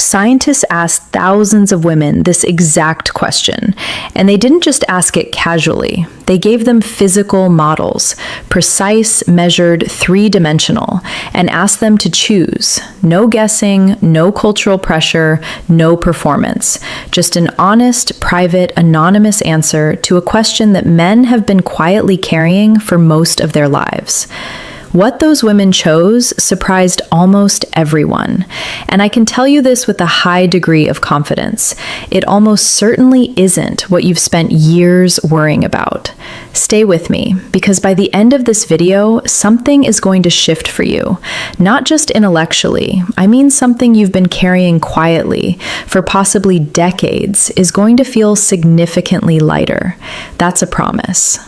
Scientists asked thousands of women this exact question, and they didn't just ask it casually. They gave them physical models, precise, measured, three-dimensional, and asked them to choose. No guessing, no cultural pressure, no performance. Just an honest, private, anonymous answer to a question that men have been quietly carrying for most of their lives. What those women chose surprised almost everyone. And I can tell you this with a high degree of confidence. It almost certainly isn't what you've spent years worrying about. Stay with me, because by the end of this video, something is going to shift for you. Not just intellectually, I mean something you've been carrying quietly for possibly decades is going to feel significantly lighter. That's a promise.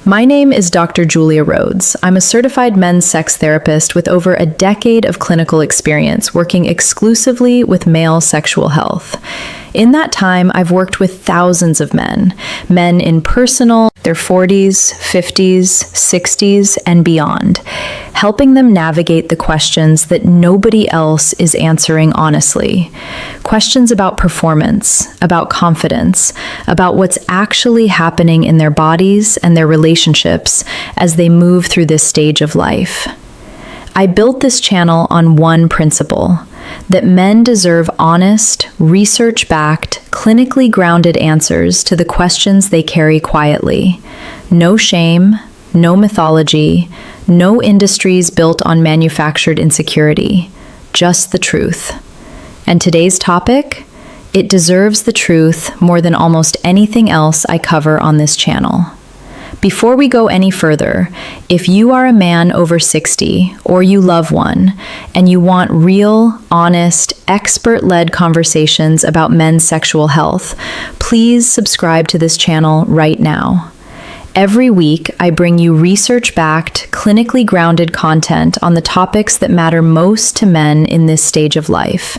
My name is Dr. Julia Rhodes. I'm a certified men's sex therapist with over a decade of clinical experience working exclusively with male sexual health. In that time, I've worked with thousands of men in personal, their 40s, 50s, 60s, and beyond, helping them navigate the questions that nobody else is answering honestly. Questions about performance, about confidence, about what's actually happening in their bodies and their relationships as they move through this stage of life. I built this channel on one principle: that men deserve honest, research-backed, clinically grounded answers to the questions they carry quietly. No shame, no mythology, no industries built on manufactured insecurity, just the truth. And today's topic? It deserves the truth more than almost anything else I cover on this channel. Before we go any further, if you are a man over 60 or you love one and you want real, honest, expert-led conversations about men's sexual health, please subscribe to this channel right now. Every week, I bring you research-backed, clinically grounded content on the topics that matter most to men in this stage of life.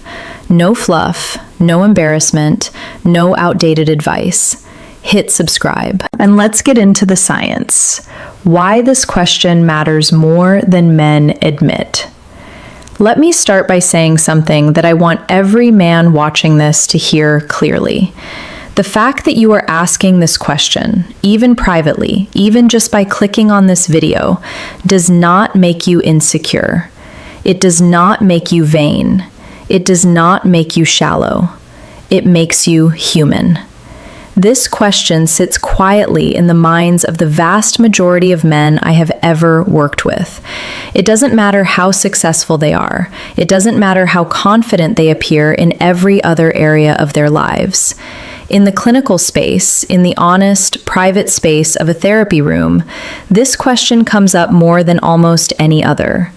No fluff, no embarrassment, no outdated advice. Hit subscribe. And let's get into the science. Why this question matters more than men admit. Let me start by saying something that I want every man watching this to hear clearly. The fact that you are asking this question, even privately, even just by clicking on this video, does not make you insecure. It does not make you vain. It does not make you shallow. It makes you human. This question sits quietly in the minds of the vast majority of men I have ever worked with. It doesn't matter how successful they are. It doesn't matter how confident they appear in every other area of their lives. In the clinical space, in the honest, private space of a therapy room, this question comes up more than almost any other.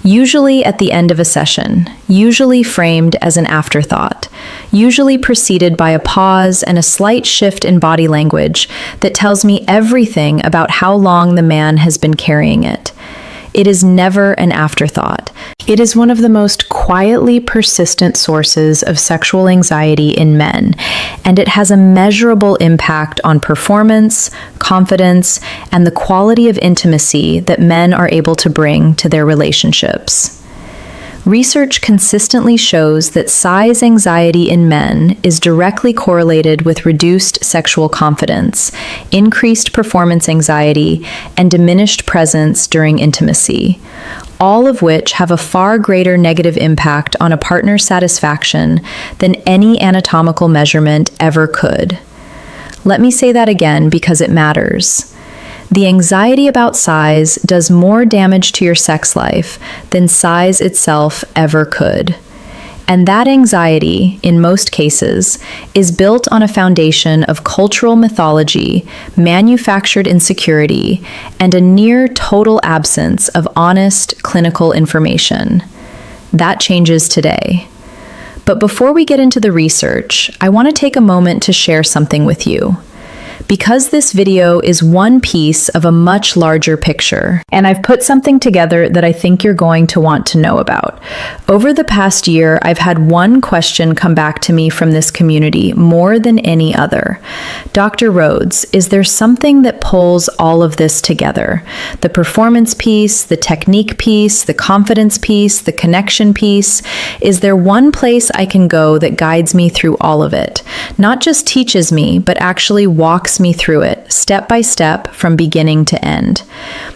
Usually at the end of a session, usually framed as an afterthought, usually preceded by a pause and a slight shift in body language that tells me everything about how long the man has been carrying it. It is never an afterthought. It is one of the most quietly persistent sources of sexual anxiety in men, and it has a measurable impact on performance, confidence, and the quality of intimacy that men are able to bring to their relationships. Research consistently shows that size anxiety in men is directly correlated with reduced sexual confidence, increased performance anxiety, and diminished presence during intimacy, all of which have a far greater negative impact on a partner's satisfaction than any anatomical measurement ever could. Let me say that again because it matters. The anxiety about size does more damage to your sex life than size itself ever could. And that anxiety, in most cases, is built on a foundation of cultural mythology, manufactured insecurity, and a near total absence of honest clinical information. That changes today. But before we get into the research, I want to take a moment to share something with you. because this video is one piece of a much larger picture, and I've put something together that I think you're going to want to know about. Over the past year, I've had one question come back to me from this community more than any other. Dr. Rhodes, is there something that pulls all of this together? The performance piece, the technique piece, the confidence piece, the connection piece. Is there one place I can go that guides me through all of it? Not just teaches me, but actually walks me through it, step by step, from beginning to end.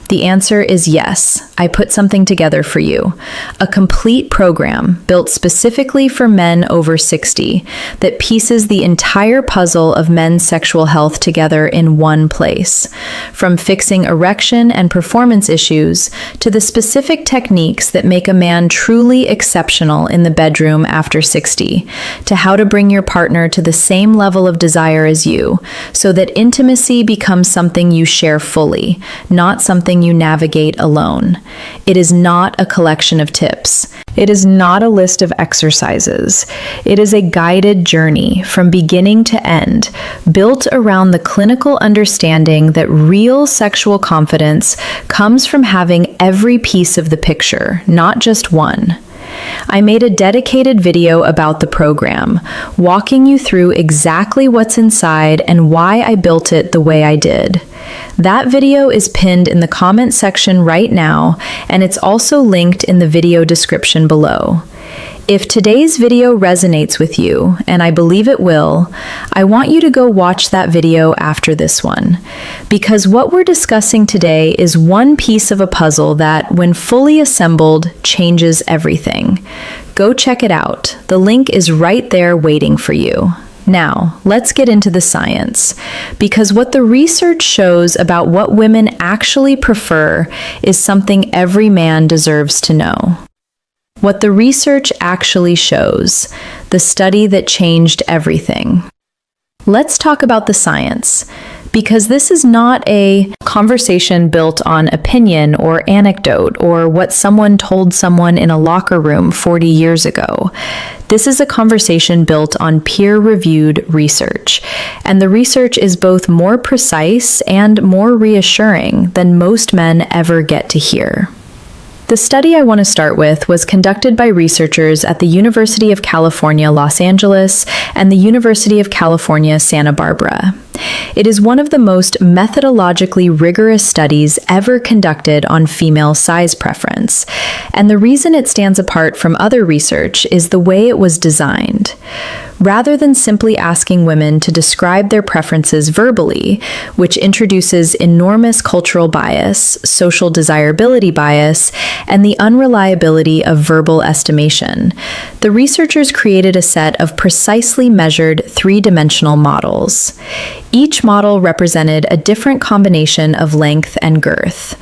The answer is yes. I put something together for you. A complete program built specifically for men over 60 that pieces the entire puzzle of men's sexual health together in one place. From fixing erection and performance issues to the specific techniques that make a man truly exceptional in the bedroom after 60, to how to bring your partner to the same level of desire as you, so that intimacy becomes something you share fully, not something you navigate alone. It is not a collection of tips. It is not a list of exercises. It is a guided journey from beginning to end, built around the clinical understanding that real sexual confidence comes from having every piece of the picture, not just one. I made a dedicated video about the program, walking you through exactly what's inside and why I built it the way I did. That video is pinned in the comment section right now, and it's also linked in the video description below. If today's video resonates with you, and I believe it will, I want you to go watch that video after this one. Because what we're discussing today is one piece of a puzzle that, when fully assembled, changes everything. Go check it out. The link is right there waiting for you. Now, let's get into the science, because what the research shows about what women actually prefer is something every man deserves to know. What the research actually shows, the study that changed everything. Let's talk about the science, because this is not a conversation built on opinion or anecdote or what someone told someone in a locker room 40 years ago. This is a conversation built on peer-reviewed research, and the research is both more precise and more reassuring than most men ever get to hear. The study I want to start with was conducted by researchers at the University of California, Los Angeles, and the University of California, Santa Barbara. It is one of the most methodologically rigorous studies ever conducted on female size preference, and the reason it stands apart from other research is the way it was designed. Rather than simply asking women to describe their preferences verbally, which introduces enormous cultural bias, social desirability bias, and the unreliability of verbal estimation, the researchers created a set of precisely measured three-dimensional models. Each model represented a different combination of length and girth.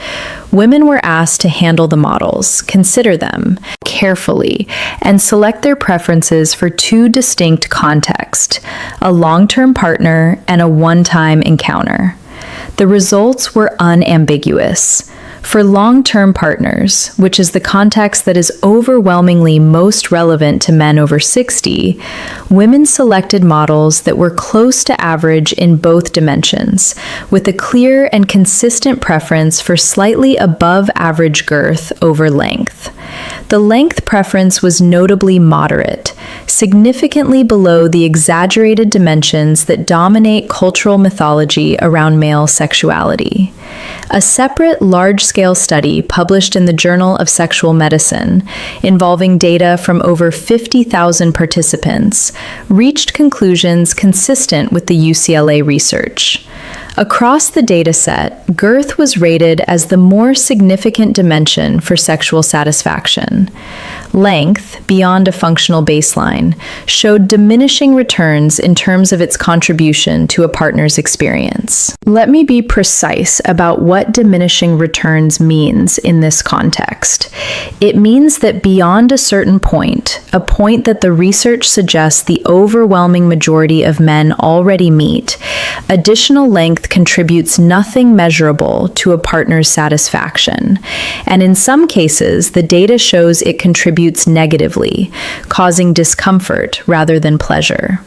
Women were asked to handle the models, consider them carefully, and select their preferences for two distinct contexts: a long-term partner and a one-time encounter. The results were unambiguous. For long-term partners, which is the context that is overwhelmingly most relevant to men over 60, women selected models that were close to average in both dimensions, with a clear and consistent preference for slightly above average girth over length. The length preference was notably moderate, significantly below the exaggerated dimensions that dominate cultural mythology around male sexuality. A separate large-scale study published in the Journal of Sexual Medicine, involving data from over 50,000 participants, reached conclusions consistent with the UCLA research. Across the dataset, girth was rated as the more significant dimension for sexual satisfaction. Length, beyond a functional baseline, showed diminishing returns in terms of its contribution to a partner's experience. Let me be precise about what diminishing returns means in this context. It means that beyond a certain point, a point that the research suggests the overwhelming majority of men already meet, additional length contributes nothing measurable to a partner's satisfaction. And in some cases, the data shows it contributes negatively, causing discomfort rather than pleasure.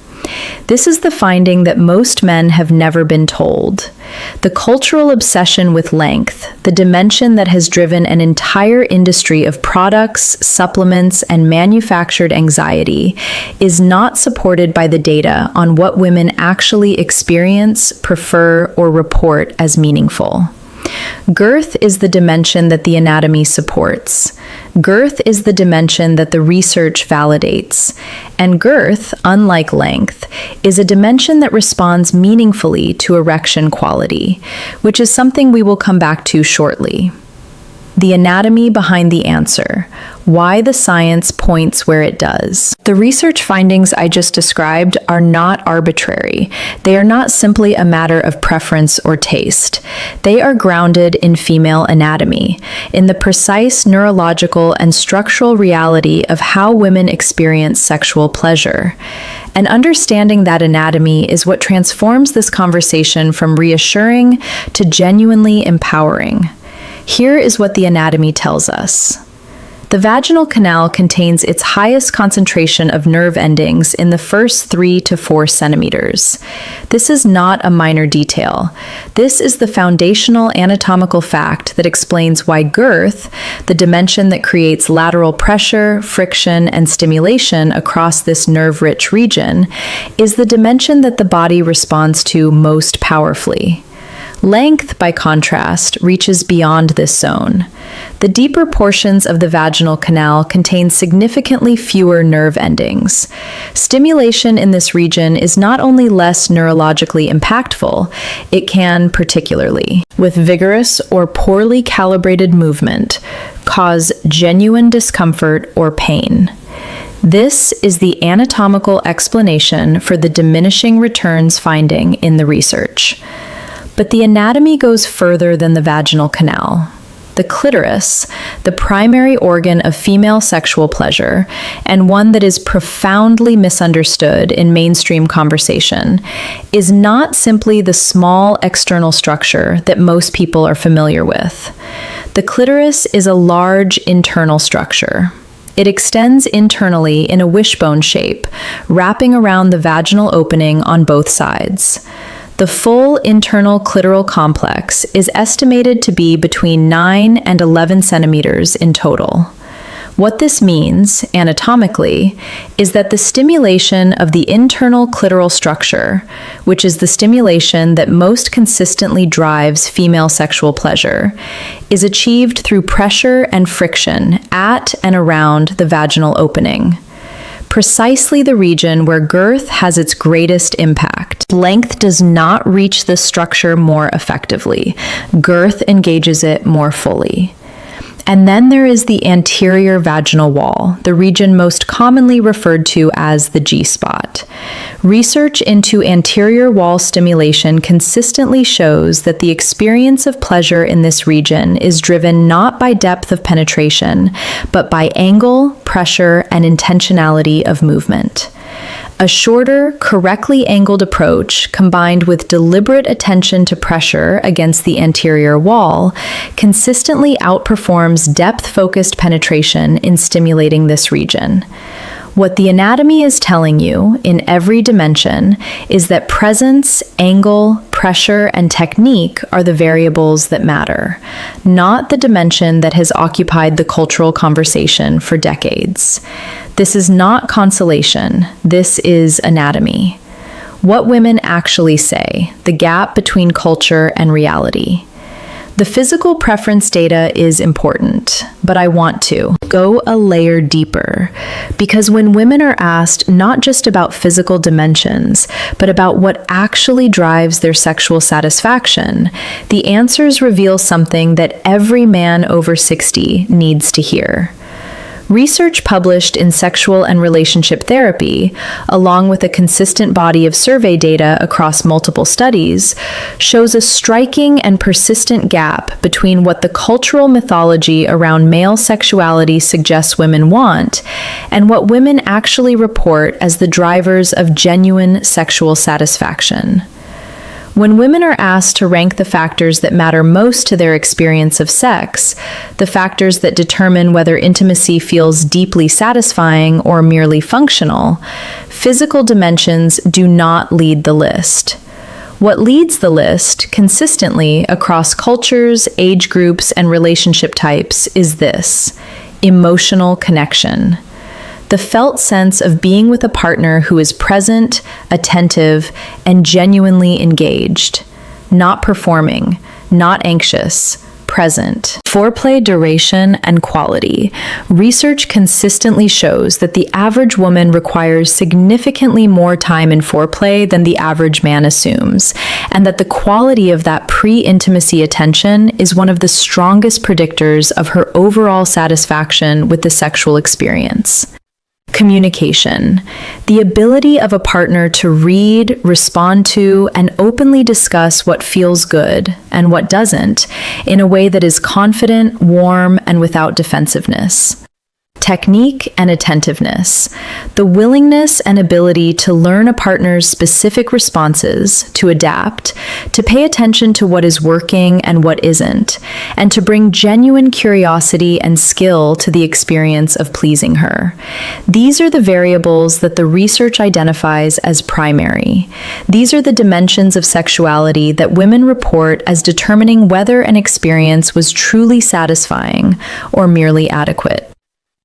This is the finding that most men have never been told. The cultural obsession with length, the dimension that has driven an entire industry of products, supplements, and manufactured anxiety, is not supported by the data on what women actually experience, prefer, or report as meaningful. Girth is the dimension that the anatomy supports. Girth is the dimension that the research validates. And girth, unlike length, is a dimension that responds meaningfully to erection quality, which is something we will come back to shortly. The anatomy behind the answer. Why the science points where it does. The research findings I just described are not arbitrary. They are not simply a matter of preference or taste. They are grounded in female anatomy, in the precise neurological and structural reality of how women experience sexual pleasure. And understanding that anatomy is what transforms this conversation from reassuring to genuinely empowering. Here is what the anatomy tells us. The vaginal canal contains its highest concentration of nerve endings in the first 3 to 4 centimeters. This is not a minor detail. This is the foundational anatomical fact that explains why girth, the dimension that creates lateral pressure, friction, and stimulation across this nerve-rich region, is the dimension that the body responds to most powerfully. Length, by contrast, reaches beyond this zone. The deeper portions of the vaginal canal contain significantly fewer nerve endings. Stimulation in this region is not only less neurologically impactful, it can, particularly with vigorous or poorly calibrated movement, cause genuine discomfort or pain. This is the anatomical explanation for the diminishing returns finding in the research. But the anatomy goes further than the vaginal canal. The clitoris, the primary organ of female sexual pleasure, and one that is profoundly misunderstood in mainstream conversation, is not simply the small external structure that most people are familiar with. The clitoris is a large internal structure. It extends internally in a wishbone shape, wrapping around the vaginal opening on both sides. The full internal clitoral complex is estimated to be between 9 and 11 centimeters in total. What this means, anatomically, is that the stimulation of the internal clitoral structure, which is the stimulation that most consistently drives female sexual pleasure, is achieved through pressure and friction at and around the vaginal opening. Precisely the region where girth has its greatest impact. Length does not reach this structure more effectively. Girth engages it more fully. And then there is the anterior vaginal wall, the region most commonly referred to as the G-spot. Research into anterior wall stimulation consistently shows that the experience of pleasure in this region is driven not by depth of penetration, but by angle, pressure, and intentionality of movement. A shorter, correctly angled approach, combined with deliberate attention to pressure against the anterior wall, consistently outperforms depth-focused penetration in stimulating this region. What the anatomy is telling you, in every dimension, is that presence, angle, pressure, and technique are the variables that matter, not the dimension that has occupied the cultural conversation for decades. This is not consolation, this is anatomy. What women actually say, the gap between culture and reality. The physical preference data is important, but I want to go a layer deeper, because when women are asked not just about physical dimensions, but about what actually drives their sexual satisfaction, the answers reveal something that every man over 60 needs to hear. Research published in Sexual and Relationship Therapy, along with a consistent body of survey data across multiple studies, shows a striking and persistent gap between what the cultural mythology around male sexuality suggests women want and what women actually report as the drivers of genuine sexual satisfaction. When women are asked to rank the factors that matter most to their experience of sex, the factors that determine whether intimacy feels deeply satisfying or merely functional, physical dimensions do not lead the list. What leads the list, consistently across cultures, age groups, and relationship types, is this: emotional connection. The felt sense of being with a partner who is present, attentive, and genuinely engaged. Not performing, not anxious, present. Foreplay duration and quality. Research consistently shows that the average woman requires significantly more time in foreplay than the average man assumes, and that the quality of that pre-intimacy attention is one of the strongest predictors of her overall satisfaction with the sexual experience. Communication. The ability of a partner to read, respond to, and openly discuss what feels good and what doesn't in a way that is confident, warm, and without defensiveness. Technique and attentiveness. The willingness and ability to learn a partner's specific responses, to adapt, to pay attention to what is working and what isn't, and to bring genuine curiosity and skill to the experience of pleasing her. These are the variables that the research identifies as primary. These are the dimensions of sexuality that women report as determining whether an experience was truly satisfying or merely adequate.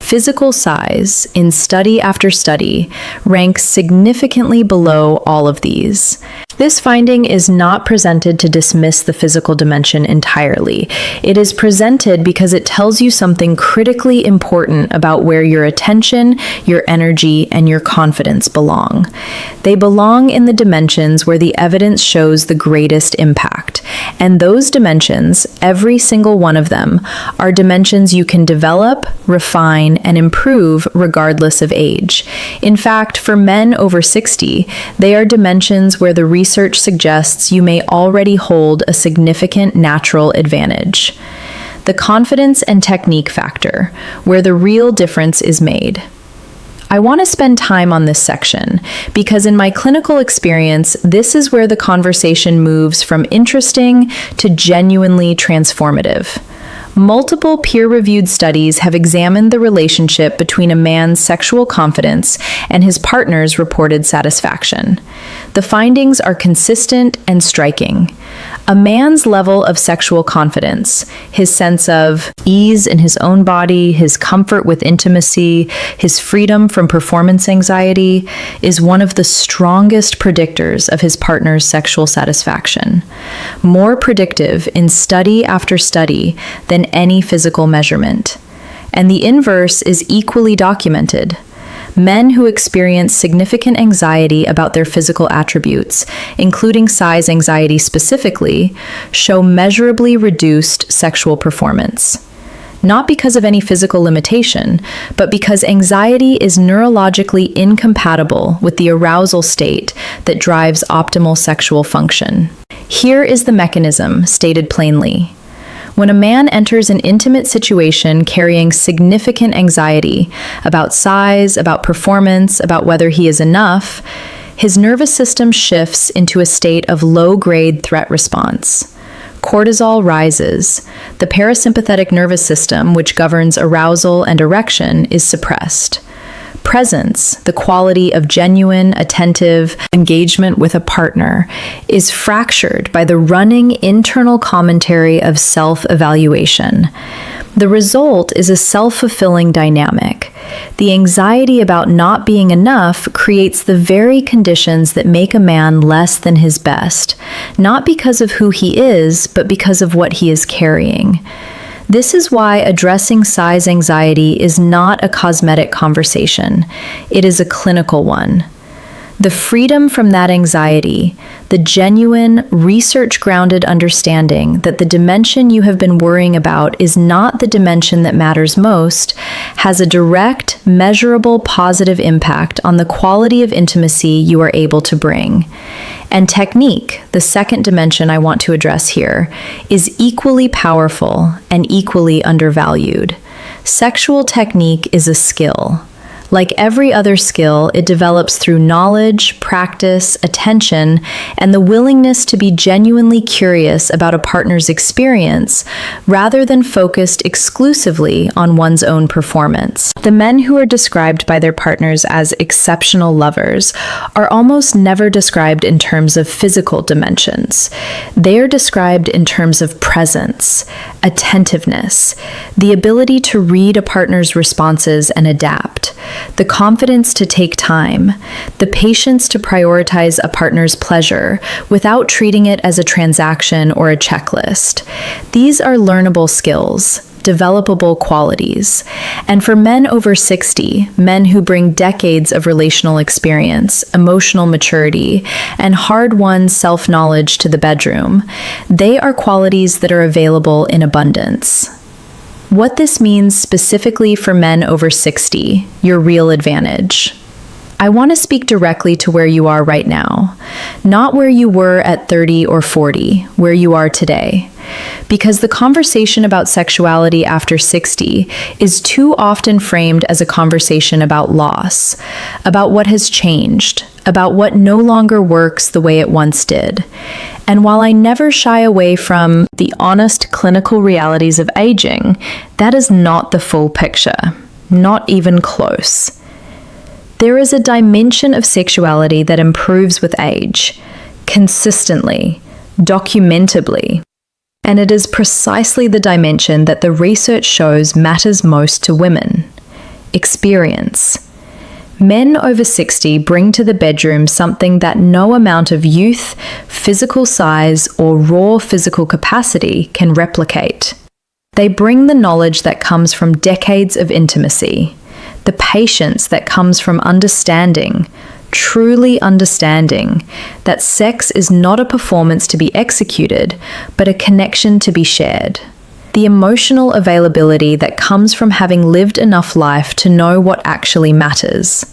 Physical size, in study after study, ranks significantly below all of these. This finding is not presented to dismiss the physical dimension entirely. It is presented because it tells you something critically important about where your attention, your energy, and your confidence belong. They belong in the dimensions where the evidence shows the greatest impact. And those dimensions, every single one of them, are dimensions you can develop, refine, and improve regardless of age. In fact, for men over 60, they are dimensions where the research suggests you may already hold a significant natural advantage. The confidence and technique factor, where the real difference is made. I want to spend time on this section because in my clinical experience, this is where the conversation moves from interesting to genuinely transformative. Multiple peer-reviewed studies have examined the relationship between a man's sexual confidence and his partner's reported satisfaction. The findings are consistent and striking. A man's level of sexual confidence, his sense of ease in his own body, his comfort with intimacy, his freedom from performance anxiety, is one of the strongest predictors of his partner's sexual satisfaction. More predictive in study after study than any physical measurement. And the inverse is equally documented. Men who experience significant anxiety about their physical attributes, including size anxiety specifically, show measurably reduced sexual performance. Not because of any physical limitation, but because anxiety is neurologically incompatible with the arousal state that drives optimal sexual function. Here is the mechanism, stated plainly. When a man enters an intimate situation carrying significant anxiety about size, about performance, about whether he is enough, his nervous system shifts into a state of low-grade threat response. Cortisol rises. The parasympathetic nervous system, which governs arousal and erection, is suppressed. Presence, the quality of genuine, attentive engagement with a partner, is fractured by the running internal commentary of self-evaluation. The result is a self-fulfilling dynamic. The anxiety about not being enough creates the very conditions that make a man less than his best, not because of who he is, but because of what he is carrying. This is why addressing size anxiety is not a cosmetic conversation. It is a clinical one. The freedom from that anxiety, the genuine, research-grounded understanding that the dimension you have been worrying about is not the dimension that matters most, has a direct, measurable positive impact on the quality of intimacy you are able to bring. And technique, the second dimension I want to address here, is equally powerful and equally undervalued. Sexual technique is a skill. Like every other skill, it develops through knowledge, practice, attention, and the willingness to be genuinely curious about a partner's experience rather than focused exclusively on one's own performance. The men who are described by their partners as exceptional lovers are almost never described in terms of physical dimensions. They are described in terms of presence, attentiveness, the ability to read a partner's responses and adapt, the confidence to take time, the patience to prioritize a partner's pleasure without treating it as a transaction or a checklist. These are learnable skills, developable qualities. And for men over 60, men who bring decades of relational experience, emotional maturity, and hard-won self-knowledge to the bedroom, they are qualities that are available in abundance. What this means specifically for men over 60, your real advantage. I want to speak directly to where you are right now, not where you were at 30 or 40, where you are today. Because the conversation about sexuality after 60 is too often framed as a conversation about loss, about what has changed, about what no longer works the way it once did. And while I never shy away from the honest clinical realities of aging, that is not the full picture, not even close. There is a dimension of sexuality that improves with age, consistently, documentably. And it is precisely the dimension that the research shows matters most to women: experience. Men over 60 bring to the bedroom something that no amount of youth, physical size, or raw physical capacity can replicate. They bring the knowledge that comes from decades of intimacy, the patience that comes from understanding, truly understanding, that sex is not a performance to be executed, but a connection to be shared. The emotional availability that comes from having lived enough life to know what actually matters.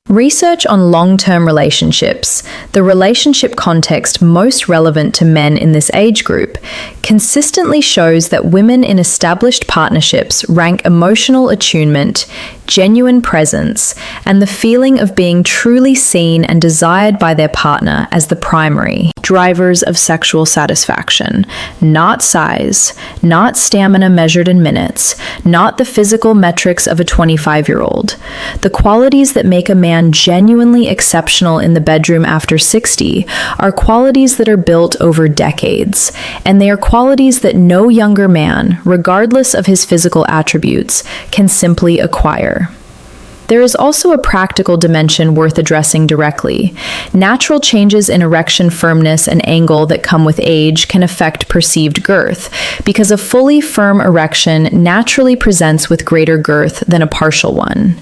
Research on long-term relationships, the relationship context most relevant to men in this age group, consistently shows that women in established partnerships rank emotional attunement, genuine presence, and the feeling of being truly seen and desired by their partner as the primary drivers of sexual satisfaction, not size, not stamina measured in minutes, not the physical metrics of a 25-year-old. The qualities that make a man genuinely exceptional in the bedroom after 60 are qualities that are built over decades, and they are qualities that no younger man, regardless of his physical attributes, can simply acquire. There is also a practical dimension worth addressing directly. Natural changes in erection firmness and angle that come with age can affect perceived girth, because a fully firm erection naturally presents with greater girth than a partial one.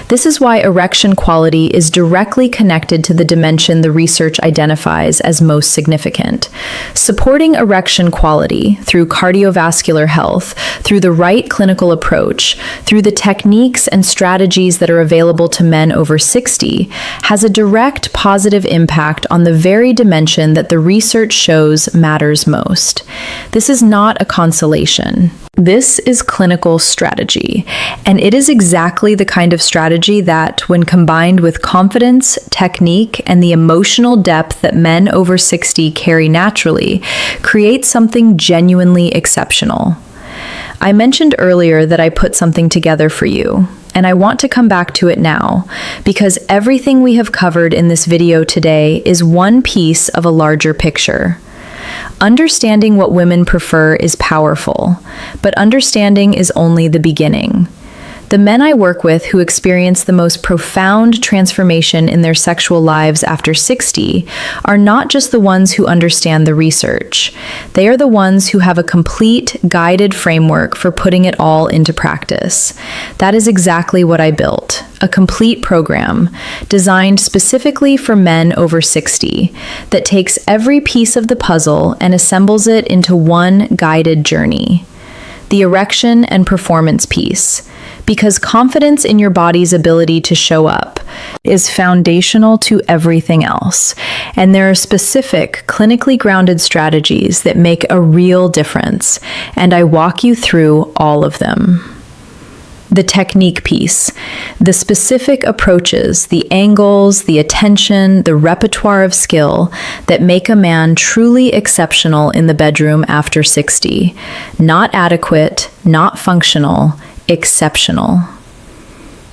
This is why erection quality is directly connected to the dimension the research identifies as most significant. Supporting erection quality through cardiovascular health, through the right clinical approach, through the techniques and strategies that are available to men over 60, has a direct positive impact on the very dimension that the research shows matters most. This is not a consolation. This is clinical strategy, and it is exactly the kind of strategy that, when combined with confidence, technique, and the emotional depth that men over 60 carry naturally, creates something genuinely exceptional. I mentioned earlier that I put something together for you, and I want to come back to it now, because everything we have covered in this video today is one piece of a larger picture. Understanding what women prefer is powerful, but understanding is only the beginning. The men I work with who experience the most profound transformation in their sexual lives after 60 are not just the ones who understand the research. They are the ones who have a complete, guided framework for putting it all into practice. That is exactly what I built, a complete program designed specifically for men over 60 that takes every piece of the puzzle and assembles it into one guided journey. The erection and performance piece. Because confidence in your body's ability to show up is foundational to everything else, and there are specific, clinically grounded strategies that make a real difference, and I walk you through all of them. The technique piece, the specific approaches, the angles, the attention, the repertoire of skill that make a man truly exceptional in the bedroom after 60. Not adequate, not functional, exceptional.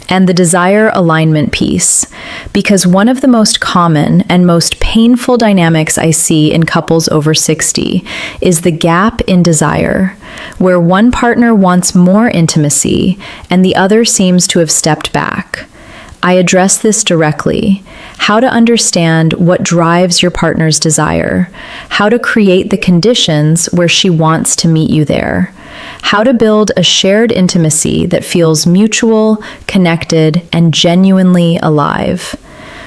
And the desire alignment piece, because one of the most common and most painful dynamics I see in couples over 60 is the gap in desire, where one partner wants more intimacy and the other seems to have stepped back. I address this directly: how to understand what drives your partner's desire, how to create the conditions where she wants to meet you there, how to build a shared intimacy that feels mutual, connected, and genuinely alive.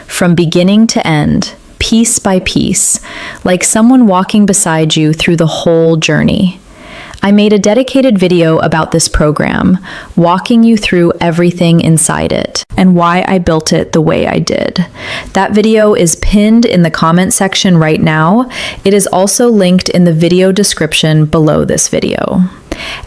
From beginning to end, piece by piece, like someone walking beside you through the whole journey. I made a dedicated video about this program, walking you through everything inside it and why I built it the way I did. That video is pinned in the comment section right now. It is also linked in the video description below this video.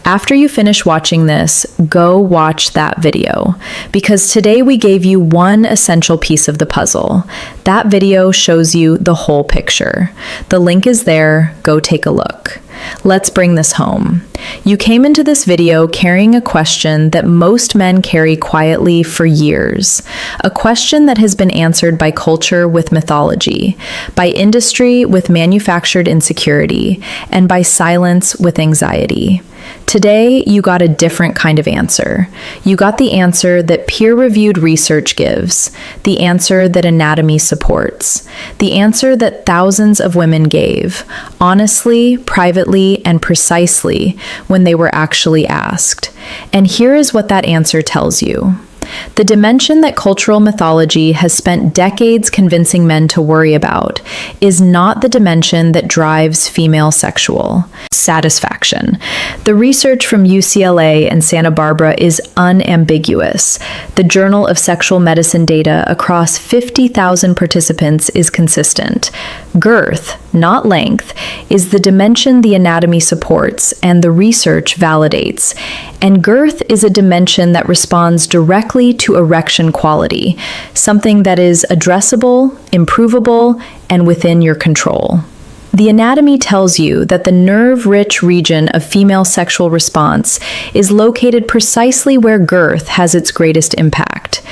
After you finish watching this, go watch that video, because today we gave you one essential piece of the puzzle. That video shows you the whole picture. The link is there. Go take a look. Let's bring this home. You came into this video carrying a question that most men carry quietly for years. A question that has been answered by culture with mythology, by industry with manufactured insecurity, and by silence with anxiety. Today, you got a different kind of answer. You got the answer that peer-reviewed research gives, the answer that anatomy supports, the answer that thousands of women gave, honestly, privately, and precisely when they were actually asked. And here is what that answer tells you. The dimension that cultural mythology has spent decades convincing men to worry about is not the dimension that drives female sexual satisfaction. The research from UCLA and Santa Barbara is unambiguous. The Journal of Sexual Medicine data across 50,000 participants is consistent. Girth, not length, is the dimension the anatomy supports and the research validates. And girth is a dimension that responds directly to erection quality, something that is addressable, improvable, and within your control. The anatomy tells you that the nerve-rich region of female sexual response is located precisely where girth has its greatest impact,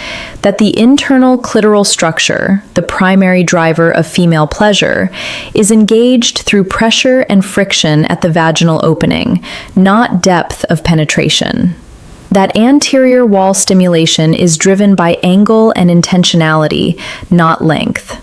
that the internal clitoral structure, the primary driver of female pleasure, is engaged through pressure and friction at the vaginal opening, not depth of penetration. That anterior wall stimulation is driven by angle and intentionality, not length.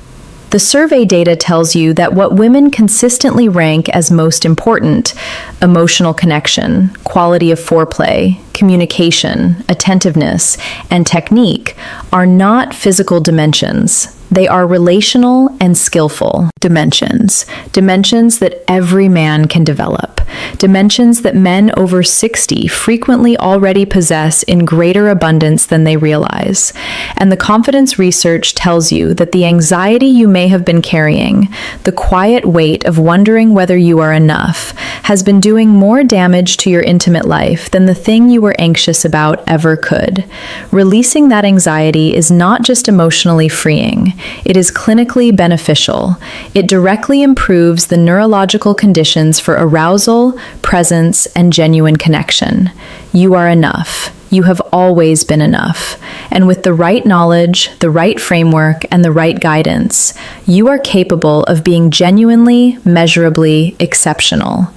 The survey data tells you that what women consistently rank as most important, emotional connection, quality of foreplay, communication, attentiveness, and technique, are not physical dimensions. They are relational and skillful dimensions that every man can develop, dimensions that men over 60 frequently already possess in greater abundance than they realize. And the confidence research tells you that the anxiety you may have been carrying, the quiet weight of wondering whether you are enough, has been doing more damage to your intimate life than the thing you were anxious about ever could. Releasing that anxiety is not just emotionally freeing. It is clinically beneficial. It directly improves the neurological conditions for arousal, presence, and genuine connection. You are enough. You have always been enough. And with the right knowledge, the right framework, and the right guidance, you are capable of being genuinely, measurably exceptional.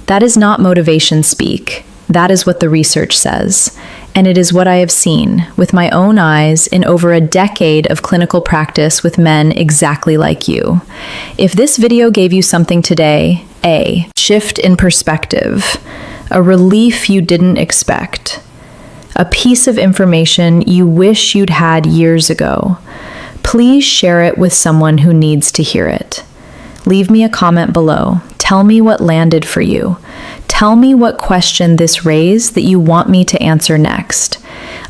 That is not motivation speak. That is what the research says. And it is what I have seen with my own eyes in over a decade of clinical practice with men exactly like you. If this video gave you something today, a shift in perspective, a relief you didn't expect, a piece of information you wish you'd had years ago, please share it with someone who needs to hear it. Leave me a comment below. Tell me what landed for you. Tell me what question this raised that you want me to answer next.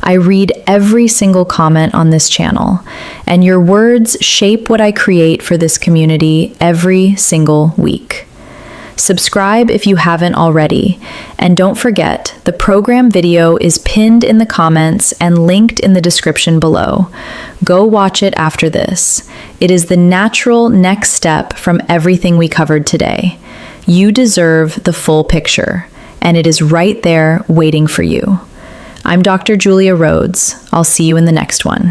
I read every single comment on this channel, and your words shape what I create for this community every single week. Subscribe if you haven't already. And don't forget, the program video is pinned in the comments and linked in the description below. Go watch it after this. It is the natural next step from everything we covered today. You deserve the full picture, and it is right there waiting for you. I'm Dr. Julia Rhodes. I'll see you in the next one.